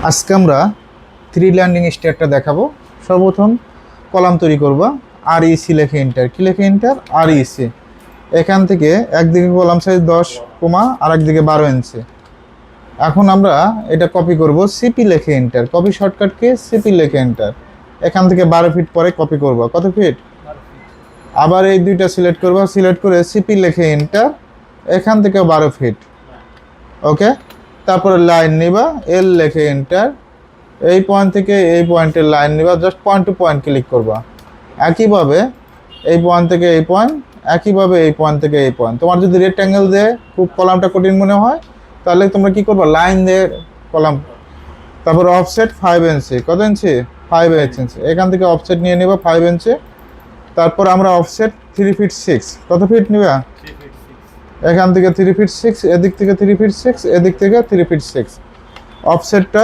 আজকে আমরা three landing স্টেয়ারটা দেখাবো। সর্বপ্রথম কলাম তৈরি করবা, আর ইসি লেখে এন্টার। কি লেখে এন্টার? আর ইসি। এখান থেকে একদিকে কলাম সাইজ 10 কমা আর একদিকে 12 ইঞ্চি। এখন আমরা এটা কপি করব, সিপি লেখে এন্টার। কপি শর্টকাটকে সিপি লেখে এন্টার। এখান থেকে 12 ফিট পরে কপি করবা। কত ফিট? আবার এই দুইটা সিলেক্ট করবা, সিলেক্ট করে সিপি লেখে এন্টার। এখান থেকে 12 ফিট। ওকে, তারপরে লাইন নিবা, এল লেখে এন্টার। এই পয়েন্ট থেকে এই পয়েন্টের লাইন নিবা, just point to point click করবা। একইভাবে এই পয়েন্ট থেকে এই পয়েন্ট, একইভাবে এই পয়েন্ট থেকে এই পয়েন্ট। তোমার যদি রেক্ট্যাঙ্গেল দিয়ে খুব কলামটা কঠিন মনে হয়, তাহলে তোমরা কি করবা, লাইন দিয়ে কলাম। তারপর অফসেট 5 ইঞ্চি। কত ইঞ্চি? 5 ইঞ্চি। এখান থেকে অফসেট নিয়ে নিবা 5 ইঞ্চি। তারপর আমরা অফসেট 3 ফিট 6। কত ফিট নিবা? এখান থেকে 3 ফিট 6, এদিক থেকে 3 ফিট 6, এদিক থেকে 3 ফিট 6। অফসেটটা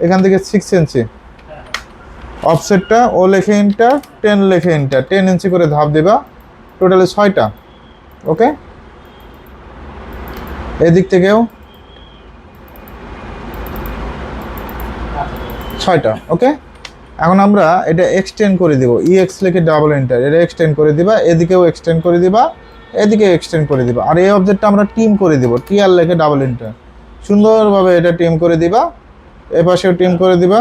এখান থেকে 6 ইঞ্চি। অফসেটটা ও লেখে এন্টার, 10 লেখে এন্টার। 10 ইঞ্চি করে ধাপ দেবা, টোটালি 6টা। ওকে, এদিক থেকেও 6টা। ওকে, এখন আমরা এটা এক্সটেন্ড করে দিব। ইএক্স লেখে ডাবল এন্টার, এটা এক্সটেন্ড করে দিবা। এদিকেও এক্সটেন্ড করে দিবা, এদিকে এক্সটেন্ড করে দিবা। আর এই অবজেক্টটা আমরা টিম করে দিব, টিআর লেখে ডাবল এন্টার। সুন্দরভাবে এটা টিম করে দিবা। এপাশেও টিম করে দিবা,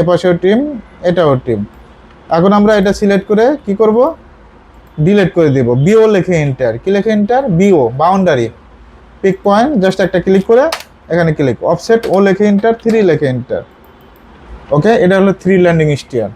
এপাশেও টিম, এটাও টিম। এখন আমরা এটা সিলেক্ট করে কি করব, ডিলিট করে দিব। বিও লেখে এন্টার। কি লেখে enter? BO, boundary, pick point. Just একটা ক্লিক করে এখানে ক্লিক। অফসেট ও লেখে এন্টার, 3 লেখে এন্টার। ওকে, এটা হলো থ্রি ল্যান্ডিং স্টিয়ার।